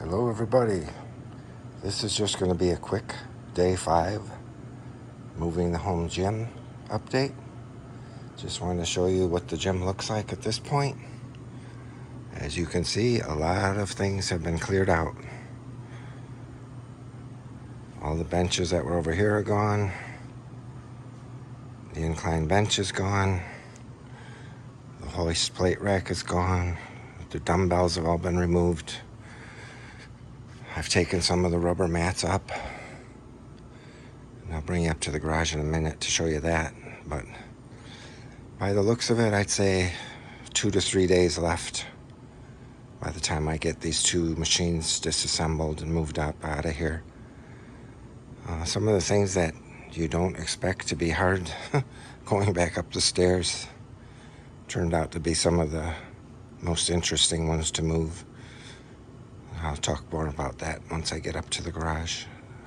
Hello everybody, this is just going to be a quick day 5 moving the home gym update. Just wanted to show you what the gym looks like at this point. As you can see, a lot of things have been cleared out. All the benches that were over here are gone. The incline bench is gone. The hoist plate rack is gone. The dumbbells have all been removed. I've taken some of the rubber mats up, and I'll bring you up to the garage in a minute to show you that. But by the looks of it, I'd say 2 to 3 days left by the time I get these 2 machines disassembled and moved up out of here. Some of the things that you don't expect to be hard going back up the stairs turned out to be some of the most interesting ones to move. I'll talk more about that once I get up to the garage.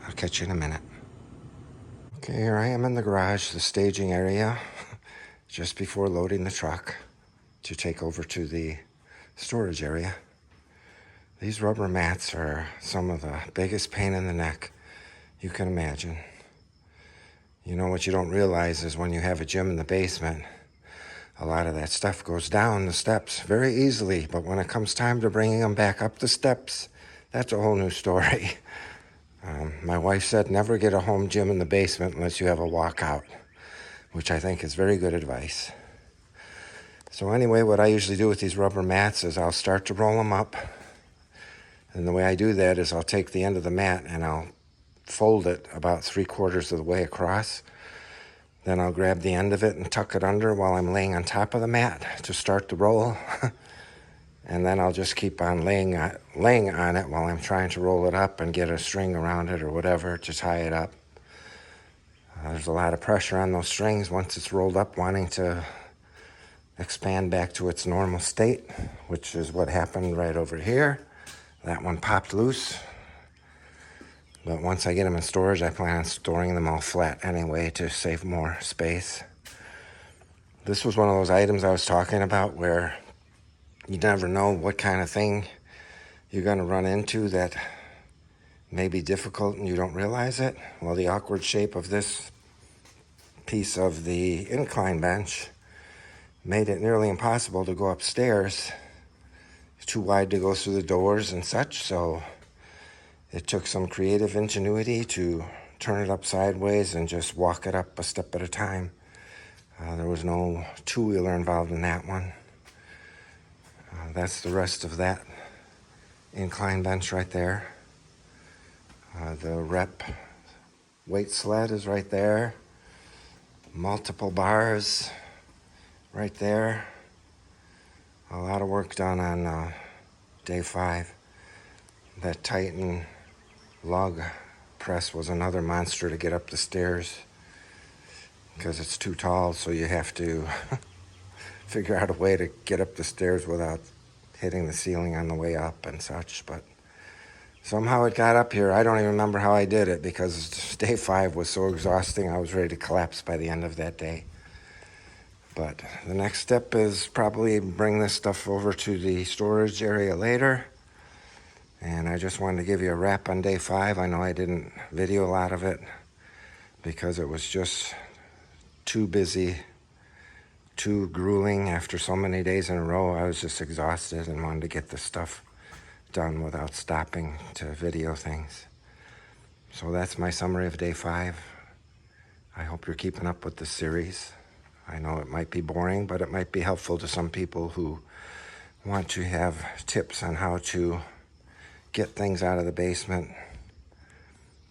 I'll catch you in a minute. Okay, here I am in the garage, the staging area, just before loading the truck to take over to the storage area. These rubber mats are some of the biggest pain in the neck you can imagine. You know, what you don't realize is when you have a gym in the basement, a lot of that stuff goes down the steps very easily, but when it comes time to bringing them back up the steps, that's a whole new story. My wife said never get a home gym in the basement unless you have a walkout, which I think is very good advice. So anyway, what I usually do with these rubber mats is I'll start to roll them up. And the way I do that is I'll take the end of the mat and I'll fold it about 3/4 of the way across. Then I'll grab the end of it and tuck it under while I'm laying on top of the mat to start the roll. And then I'll just keep on laying on it while I'm trying to roll it up and get a string around it or whatever to tie it up. There's a lot of pressure on those strings once it's rolled up, wanting to expand back to its normal state, which is what happened right over here. That one popped loose. But once I get them in storage, I plan on storing them all flat anyway to save more space. This was one of those items I was talking about where you never know what kind of thing you're going to run into that may be difficult and you don't realize it. Well, the awkward shape of this piece of the incline bench made it nearly impossible to go upstairs. It's too wide to go through the doors and such, so it took some creative ingenuity to turn it up sideways and just walk it up a step at a time. There was no two-wheeler involved in that one. That's the rest of that incline bench right there. The rep weight sled is right there. Multiple bars right there. A lot of work done on day 5. That Titan lug press was another monster to get up the stairs because it's too tall, so you have to figure out a way to get up the stairs without hitting the ceiling on the way up and such. But somehow it got up here. I don't even remember how I did it because day 5 was so exhausting I was ready to collapse by the end of that day. But the next step is probably bring this stuff over to the storage area later. And I just wanted to give you a wrap on day 5. I know I didn't video a lot of it because it was just too busy, too grueling after so many days in a row. I was just exhausted and wanted to get this stuff done without stopping to video things. So that's my summary of day 5. I hope you're keeping up with the series. I know it might be boring, but it might be helpful to some people who want to have tips on how to get things out of the basement.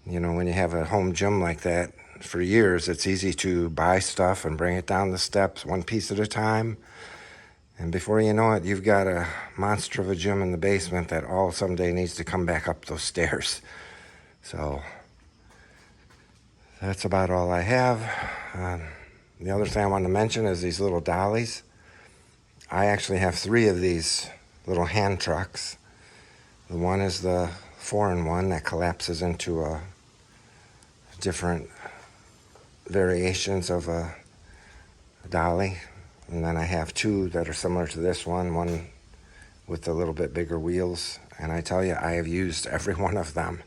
You know, when you have a home gym like that for years, it's easy to buy stuff and bring it down the steps one piece at a time. And before you know it, you've got a monster of a gym in the basement that all someday needs to come back up those stairs. So that's about all I have. The other thing I wanted to mention is these little dollies. I actually have 3 of these little hand trucks. The one is the 4-in-1 that collapses into a different variations of a dolly. And then I have 2 that are similar to this one with a little bit bigger wheels And I tell you, I have used every one of them.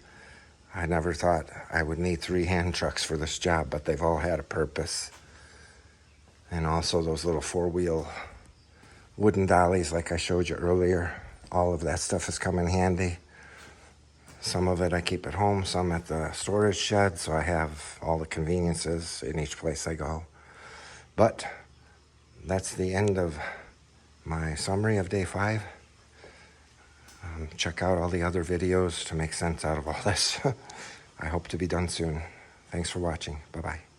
I never thought I would need 3 hand trucks for this job, but they've all had a purpose. And also those little 4-wheel wooden dollies like I showed you earlier. All of that stuff has come in handy. Some of it I keep at home, some at the storage shed, so I have all the conveniences in each place I go. But that's the end of my summary of day 5. Check out all the other videos to make sense out of all this. I hope to be done soon. Thanks for watching. Bye-bye.